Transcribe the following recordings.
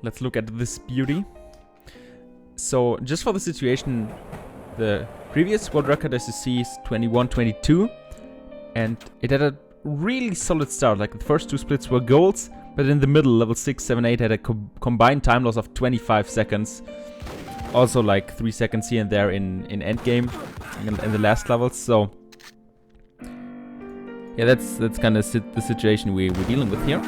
let's look at this beauty. So just for the situation, the previous world record, as you see, is 21:22, and it had a really solid start. Like the first two splits were golds, but in the middle, level 6, 7, 8 had a combined time loss of 25 seconds. Also like 3 seconds here and there in endgame, in the last levels. So yeah, that's kind of the situation we're dealing with here.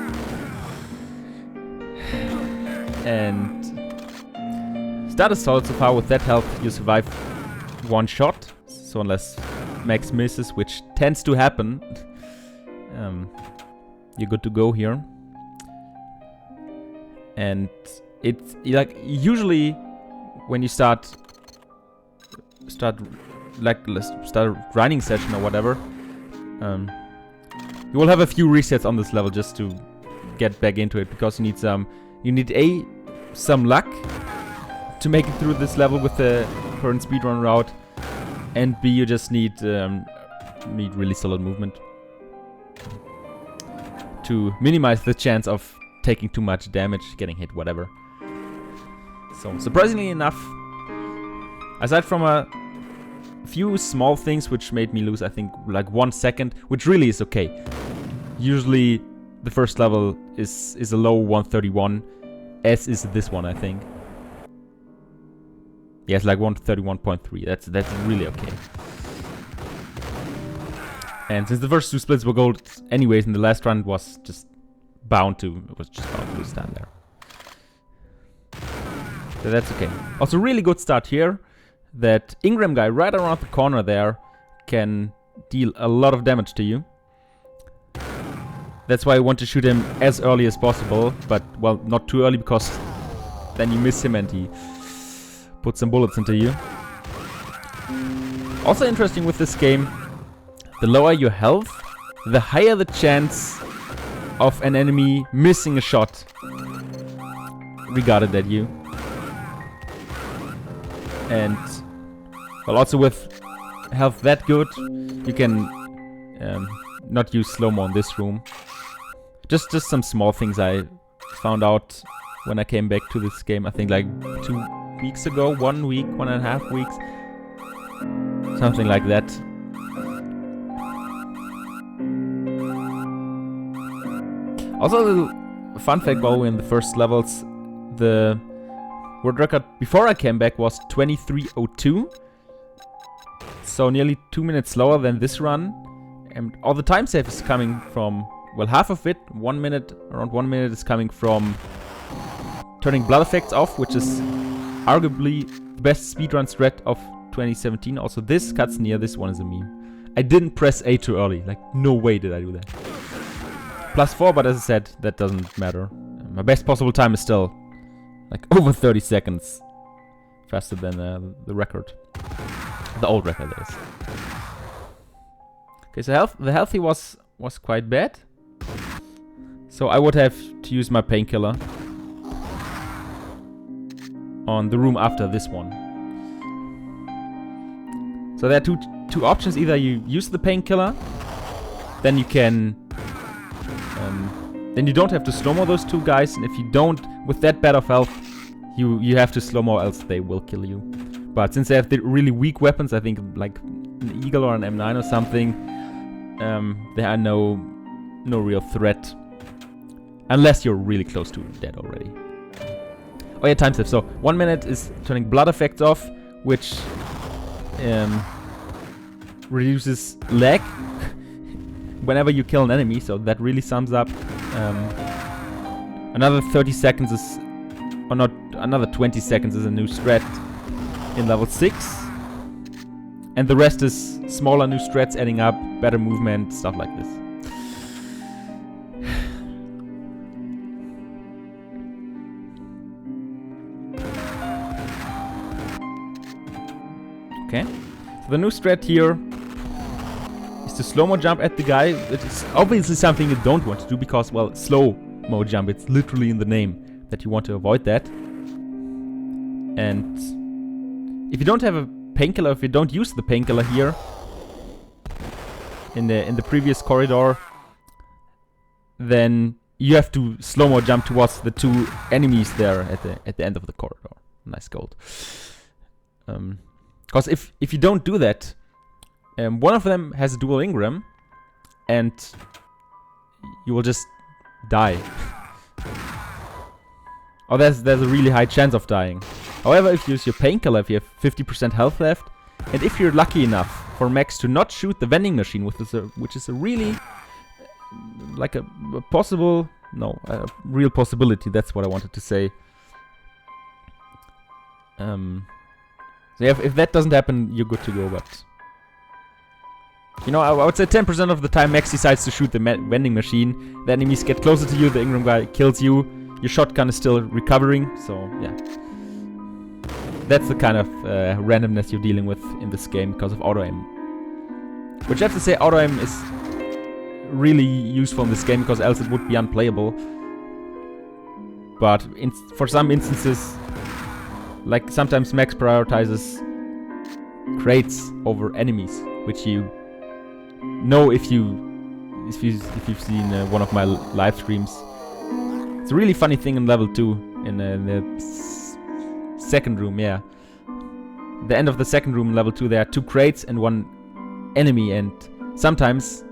And start is solid so far. With that health, you survive one shot. So unless Max misses, which tends to happen, you're good to go here. And it's like usually when you start a grinding session or whatever, you will have a few resets on this level just to get back into it, because you need some luck to make it through this level with the current speedrun route, and B, you just need really solid movement to minimize the chance of taking too much damage, getting hit, whatever. So surprisingly enough, aside from a few small things which made me lose, I think like 1 second, which really is okay. Usually the first level is a low 131, as is this one, I think. Yeah, it's like 131.3. That's really okay. And since the first two splits were gold anyways, in the last run was just bound to lose down there. So that's okay. Also, really good start here. That Ingram guy right around the corner there can deal a lot of damage to you. That's why I want to shoot him as early as possible, but, well, not too early, because then you miss him and he puts some bullets into you. Also interesting with this game, the lower your health, the higher the chance of an enemy missing a shot regarded at you. And, well, also with health that good, you can not use slow-mo in this room. Just some small things I found out when I came back to this game, I think like 2 weeks ago, 1 week, 1.5 weeks. Something like that. Also, a little fun fact while we're in the first levels, the world record before I came back was 23:02. So nearly 2 minutes slower than this run. And all the time save is coming from, well, half of it, 1 minute, around 1 minute is coming from turning blood effects off, which is arguably the best speedrun strat of 2017. Also, this cuts near, this one is a meme. I didn't press A too early, like no way did I do that. +4, but as I said, that doesn't matter. My best possible time is still like over 30 seconds faster than the record. The old record, that is. Okay, so the healthy was quite bad. So I would have to use my painkiller on the room after this one. So there are two options. Either you use the painkiller, then you can then you don't have to slow-mo those two guys, and if you don't, with that bad of health, you have to slow-mo, else they will kill you. But since they have the really weak weapons, I think like an Eagle or an M9 or something, there are no real threat. Unless you're really close to dead already. Oh yeah, time save. So 1 minute is turning blood effects off, which reduces lag whenever you kill an enemy, so that really sums up. Another 30 seconds is, or not, another 20 seconds is a new strat in level 6. And the rest is smaller new strats adding up, better movement, stuff like this. Okay, so the new strat here is to slow-mo jump at the guy. It is obviously something you don't want to do because, well, slow-mo jump, it's literally in the name that you want to avoid that. And if you don't have a painkiller, if you don't use the painkiller here in the previous corridor, then you have to slow-mo jump towards the 2 enemies there at the end of the corridor. Nice gold. Because if you don't do that, one of them has a dual Ingram, and you will just die. Or there's a really high chance of dying. However, if you use your painkiller, if you have 50% health left, and if you're lucky enough for Max to not shoot the vending machine, which is a really like a possible, no, a real possibility. That's what I wanted to say. So yeah, if that doesn't happen, you're good to go. But you know, I would say 10% of the time Max decides to shoot the vending machine. The enemies get closer to you. The Ingram guy kills you. Your shotgun is still recovering. So yeah, that's the kind of randomness you're dealing with in this game because of auto aim. Which I have to say, auto aim is really useful in this game because else it would be unplayable. But for some instances, like sometimes Max prioritizes crates over enemies, which you know if you've seen one of my live streams. It's a really funny thing in level 2 in the second room. Yeah, the end of the second room in level 2, there are 2 crates and 1 enemy, and sometimes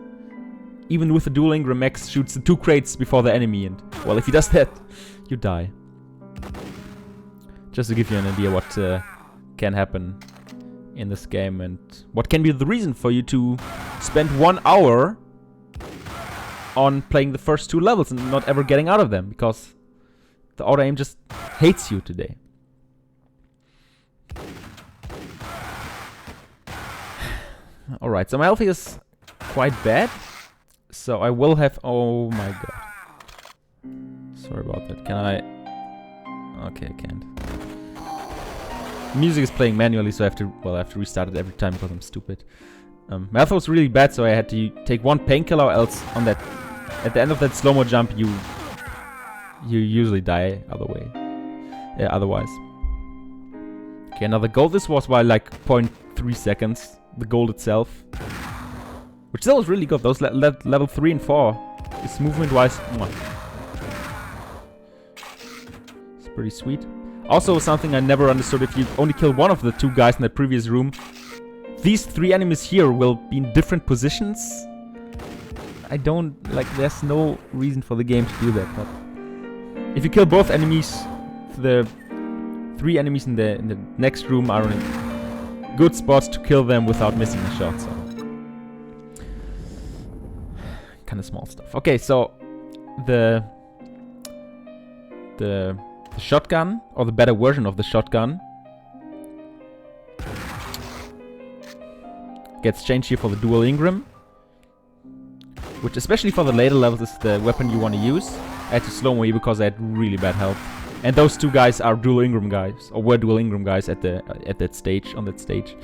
even with the dual Ingram, Max shoots the 2 crates before the enemy, and well, if he does that, you die. Just to give you an idea what can happen in this game and what can be the reason for you to spend 1 hour on playing the first 2 levels and not ever getting out of them, because the auto aim just hates you today. Alright, so my health is quite bad, so I will have... Oh my god. Sorry about that. Can I... Okay, I can't. Music is playing manually, so I have to restart it every time because I'm stupid. My health was really bad, so I had to take 1 painkiller, else on that... At the end of that slow-mo jump, you usually die otherwise. Okay, another gold. This was by like 0.3 seconds. The gold itself, which still was really good. Those level 3 and 4 is movement-wise. It's pretty sweet. Also, something I never understood: if you only kill 1 of the 2 guys in the previous room, these 3 enemies here will be in different positions. I don't like. There's no reason for the game to do that. But if you kill both enemies, the 3 enemies in the next room are in good spots to kill them without missing a shot. So kind of small stuff. Okay, so the shotgun, or the better version of the shotgun, gets changed here for the dual Ingram, which especially for the later levels is the weapon you want to use. I had to slow-mo because I had really bad health. And those 2 guys are dual Ingram guys, or were dual Ingram guys on that stage.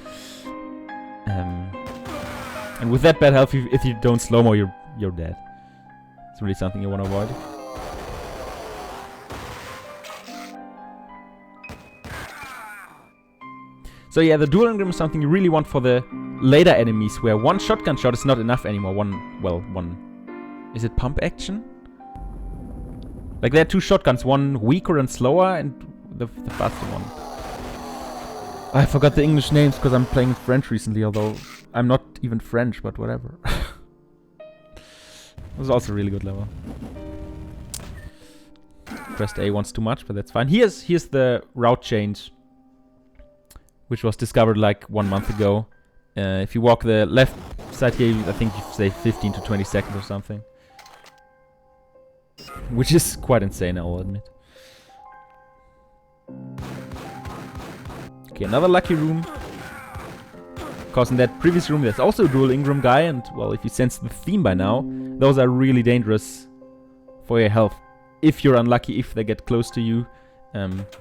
And with that bad health, if you don't slow-mo, you're dead. It's really something you want to avoid. So yeah, the dual Ingram is something you really want for the later enemies, where 1 shotgun shot is not enough anymore. Is it pump action? Like there are 2 shotguns, one weaker and slower, and the faster one. I forgot the English names because I'm playing French recently, although I'm not even French, but whatever. It was also a really good level. Pressed A once too much, but that's fine. Here's the route change, which was discovered like 1 month ago. If you walk the left side here, I think you say 15 to 20 seconds or something. Which is quite insane, I will admit. Okay, another lucky room. Because in that previous room there's also a dual Ingram guy, and well, if you sense the theme by now, those are really dangerous for your health. If you're unlucky, if they get close to you.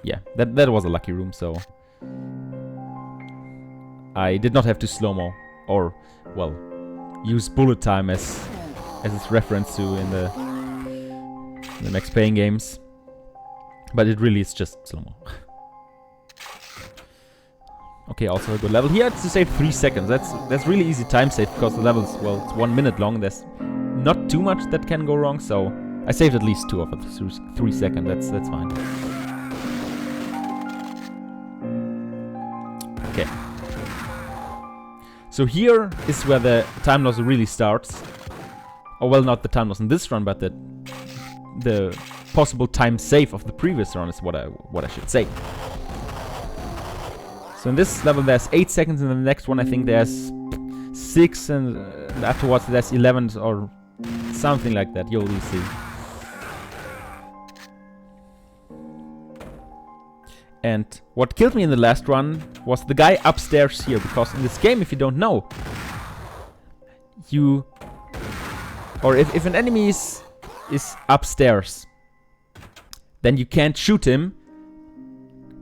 Yeah, that was a lucky room, so... I did not have to slow-mo, or, well, use bullet time as it's referenced to in the Max Payne games. But it really is just slow-mo. Okay, also a good level. Here it's to save 3 seconds. That's really easy time save because the level's, well, it's 1 minute long. There's not too much that can go wrong, so I saved at least 2 of it, 3 seconds, that's fine. Okay. So here is where the time loss really starts. Oh well, not the time loss in this run, but the possible time save of the previous run is what I should say. So in this level there's 8 seconds, in the next one I think there's 6, and afterwards there's 11 or something like that. You'll see. And what killed me in the last run was the guy upstairs here, because in this game, if you don't know, if an enemy is upstairs, then you can't shoot him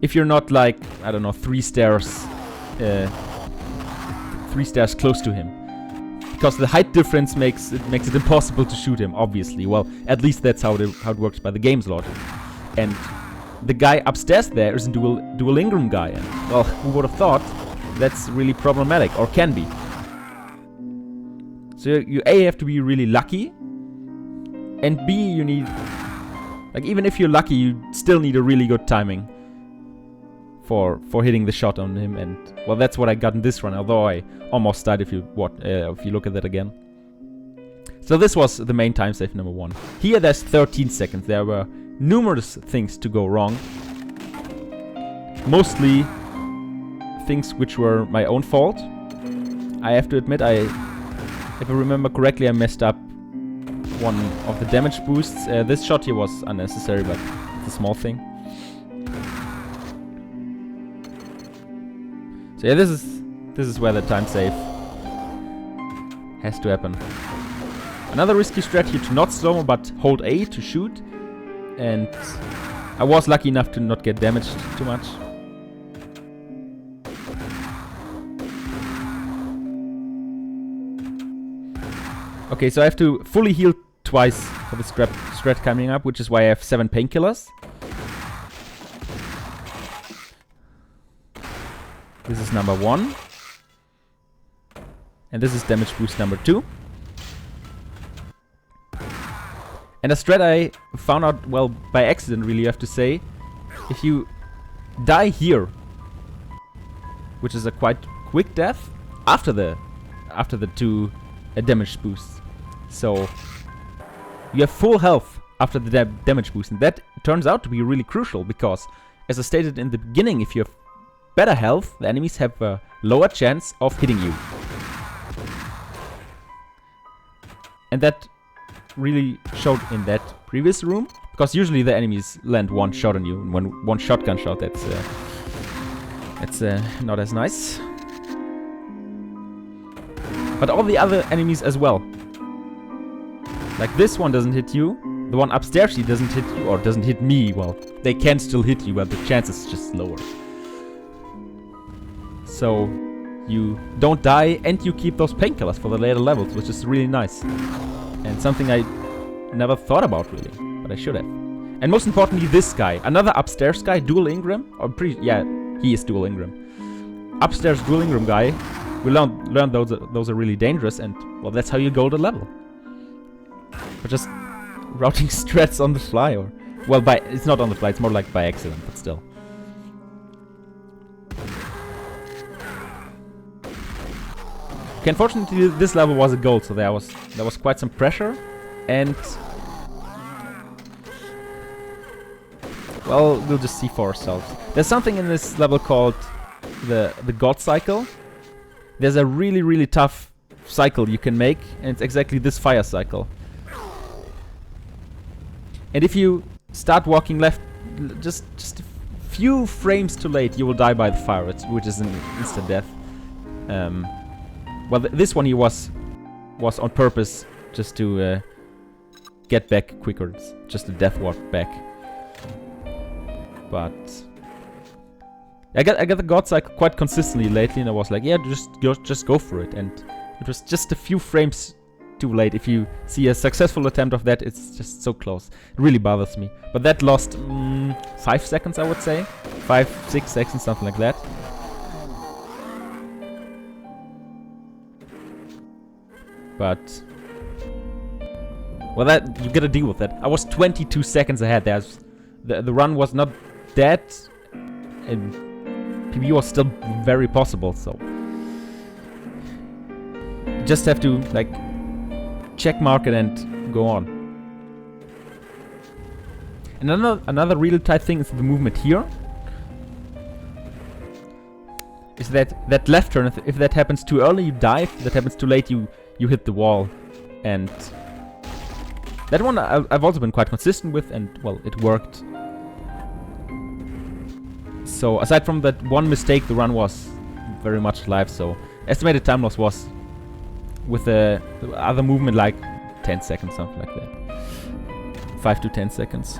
if you're not like, I don't know, 3 stairs close to him. Because the height difference makes it impossible to shoot him, obviously. Well, at least that's how it works by the game's logic. And the guy upstairs there is a dual Ingram guy, and well, who would have thought that's really problematic, or can be. So you A, have to be really lucky, and B, you need, like, even if you're lucky, you still need a really good timing for hitting the shot on him, and well, that's what I got in this run, although I almost died if you look at that again. So this was the main time save number 1. Here there's 13 seconds. There were numerous things to go wrong. Mostly things which were my own fault. I have to admit, if I remember correctly, I messed up one of the damage boosts. This shot here was unnecessary, but it's a small thing. So yeah, this is where the time save has to happen. Another risky strategy to not slow, but hold A to shoot. And I was lucky enough to not get damaged too much. Okay, so I have to fully heal twice for the strat coming up, which is why I have 7 painkillers. This is number 1. And this is damage boost number 2. And a strat I found out, well, by accident really, you have to say. If you die here, which is a quite quick death, after the 2 damage boosts. So you have full health after the damage boost, and that turns out to be really crucial, because as I stated in the beginning, if you have better health, the enemies have a lower chance of hitting you. And that really showed in that previous room, because usually the enemies land 1 shot on you, and when 1 shotgun shot, that's not as nice. But all the other enemies as well. Like this one doesn't hit you, the one upstairs he doesn't hit you, or doesn't hit me. Well, they can still hit you, but the chance is just lower. So you don't die, and you keep those painkillers for the later levels, which is really nice. And something I never thought about really, but I should have. And most importantly, this guy, another upstairs guy, dual Ingram, yeah, he is dual Ingram. Upstairs dual Ingram guy, we learned those are really dangerous, and well, that's how you go to level. Or just routing strats on the fly, or well, it's not on the fly, it's more like by accident, but still. Okay, unfortunately, this level was a gold, so there was quite some pressure, and well, we'll just see for ourselves. There's something in this level called the God cycle. There's a really tough cycle you can make, and it's exactly this fire cycle. And if you start walking left, just a few frames too late, you will die by the fire, which is an instant death. Well, this one he was on purpose, just to get back quicker. It's just a death walk back. But I got the God cycle quite consistently lately, and I was like, yeah, just go for it. And it was just a few frames too late. If you see a successful attempt of that, it's just so close. It really bothers me. But that lost 5 seconds, I would say. 5-6 seconds, something like that. But Well, that you gotta deal with that. I was 22 seconds ahead. The run was not dead, and PB was still very possible. So you just have to like check mark it and go on. And another real tight thing is the movement here. Is that left turn? If that happens too early, you dive. If that happens too late, you hit the wall. And that one I've also been quite consistent with, and well, it worked. So aside from that one mistake, the run was very much alive. So estimated time loss was with the other movement like 10 seconds, something like that. 5 to 10 seconds.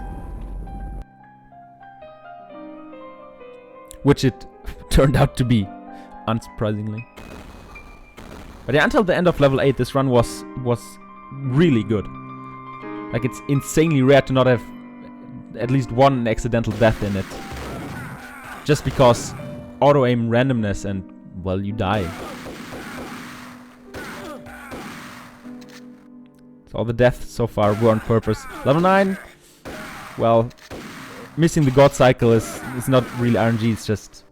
Which it turned out to be, unsurprisingly. But yeah, until the end of level 8, this run was really good. Like, it's insanely rare to not have at least one accidental death in it. Just because auto-aim randomness and, well, you die. So all the deaths so far were on purpose. Level 9, well, missing the God Cycle is not really RNG, it's just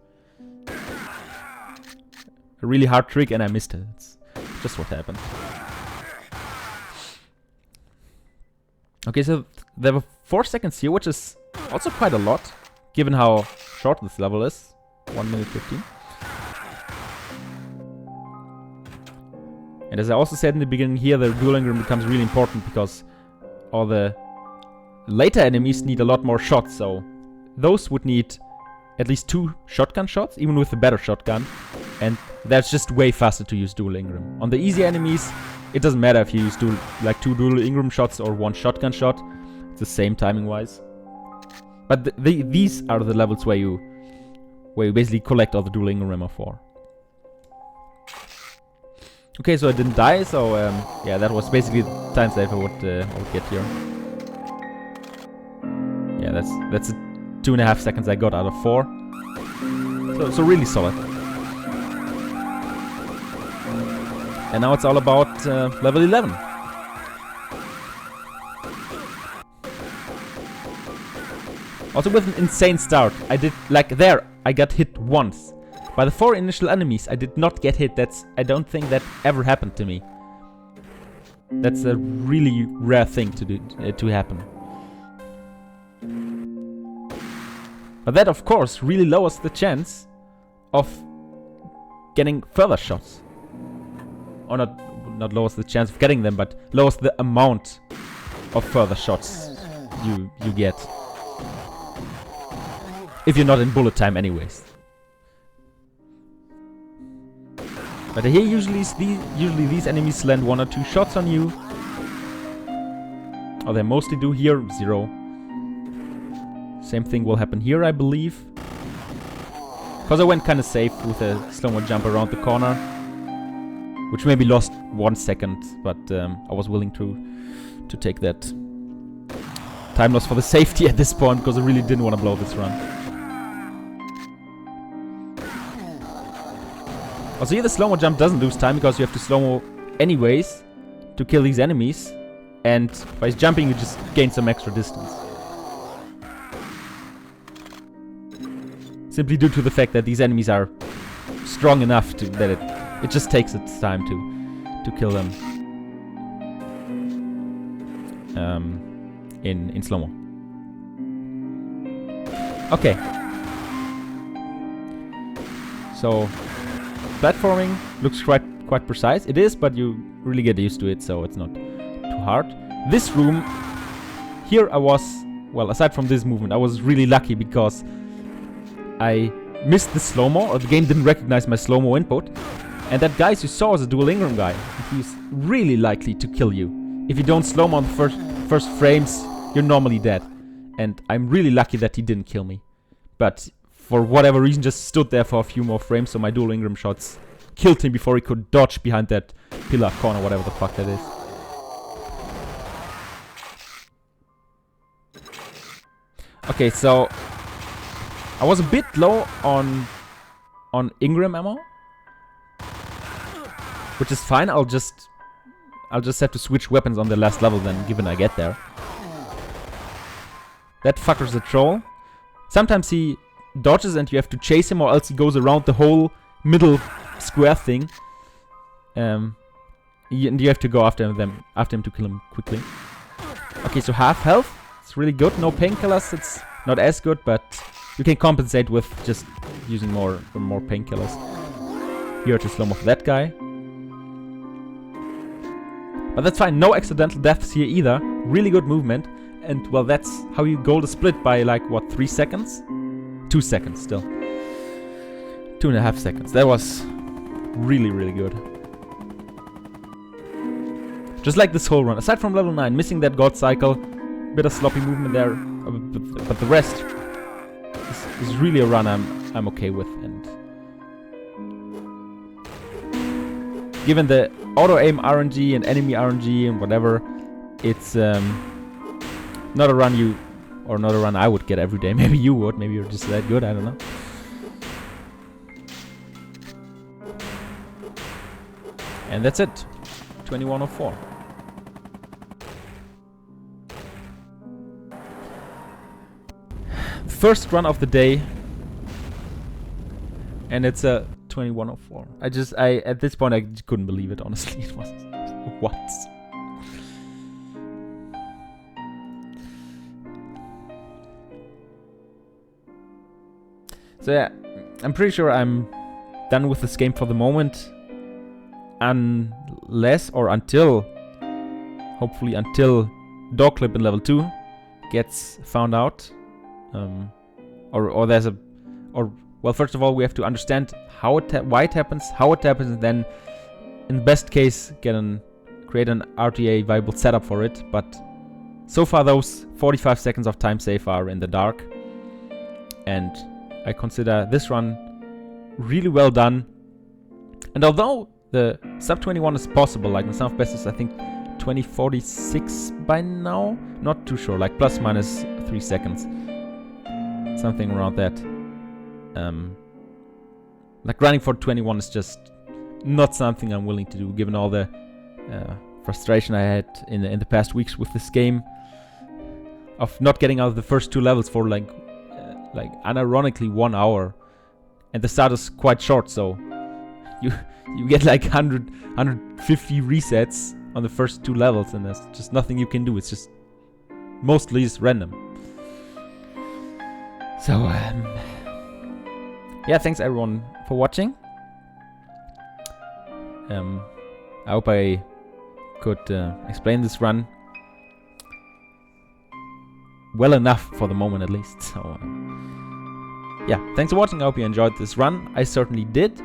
a really hard trick and I missed it. It's just what happened. Okay, so there were 4 seconds here, which is also quite a lot, given how short this level is. 1 minute 15. And as I also said in the beginning here, the dueling room becomes really important because all the later enemies need a lot more shots, so those would need at least 2 shotgun shots, even with a better shotgun. And that's just way faster to use dual Ingram. On the easy enemies, it doesn't matter if you use 2 dual Ingram shots or 1 shotgun shot. It's the same timing-wise. But these are the levels where you basically collect all the dual Ingram ammo for. Okay, so I didn't die, so yeah, that was basically the time save I would get here. Yeah, that's 2.5 seconds I got out of 4. So really solid. And now it's all about level 11. Also with an insane start. I did, like there, I got hit once. By the 4 initial enemies, I did not get hit. I don't think that ever happened to me. That's a really rare thing to happen. But that, of course, really lowers the chance of getting further shots. Or not lowers the chance of getting them, but lowers the amount of further shots you get. If you're not in bullet time anyways. But here usually these enemies land 1 or 2 shots on you. Or they mostly do. Here, 0. Same thing will happen here, I believe. Because I went kind of safe with a slow-mo jump around the corner. Which maybe lost 1 second, but I was willing to take that time loss for the safety at this point, because I really didn't want to blow this run. Also here the slow-mo jump doesn't lose time, because you have to slow-mo anyways to kill these enemies. And by jumping you just gain some extra distance. Simply due to the fact that these enemies are strong enough that it just takes its time to kill them in slow-mo. Okay. So platforming looks quite precise. It is, but you really get used to it, so it's not too hard. This room, here I was, well, aside from this movement, I was really lucky because I missed the slow-mo, or the game didn't recognize my slow-mo input. And that guy you saw is a dual Ingram guy. He's really likely to kill you. If you don't slow-mo on the first frames, you're normally dead. And I'm really lucky that he didn't kill me. But for whatever reason, just stood there for a few more frames, so my dual Ingram shots killed him before he could dodge behind that pillar corner, whatever the fuck that is. Okay, so I was a bit low on Ingram ammo, which is fine. I'll I'll just have to switch weapons on the last level then, given I get there. That fucker's a troll. Sometimes he dodges and you have to chase him, or else he goes around the whole middle square thing. And you have to go after him to kill him quickly. Okay, so half health. It's really good. No painkillers. It's not as good, but you can compensate with just using more painkillers. Here to slow off that guy. But that's fine. No accidental deaths here either. Really good movement. And, well, that's how you goal the split by, like, what, 3 seconds? 2 seconds still. 2.5 seconds. That was really, really good. Just like this whole run. Aside from level 9, missing that god cycle, bit of sloppy movement there, but the rest is really a run I'm okay with. And given the auto-aim RNG and enemy RNG and whatever, it's not a run not a run I would get every day. Maybe you would. Maybe you're just that good. I don't know. And that's it. 2104. First run of the day, and it's a 2104. I at this point I just couldn't believe it, honestly. It was what? So yeah, I'm pretty sure I'm done with this game for the moment, unless or until, hopefully until Dogclip in level 2 gets found out. Well, first of all, we have to understand why it happens, how it happens, and then, in the best case, create an RTA viable setup for it. But so far, those 45 seconds of time save are in the dark, and I consider this run really well done. And although the sub 21 is possible, like the some of best is I think 2046 by now, not too sure, like plus minus 3 seconds. Something around that. Like running for 21 is just not something I'm willing to do, given all the frustration I had in the past weeks with this game, of not getting out of the first 2 levels for like unironically 1 hour, and the start is quite short, so you get like 150 resets on the first 2 levels, and there's just nothing you can do. It's just mostly just random. So, yeah, thanks everyone for watching. I hope I could explain this run well enough for the moment, at least. So, yeah, thanks for watching. I hope you enjoyed this run. I certainly did.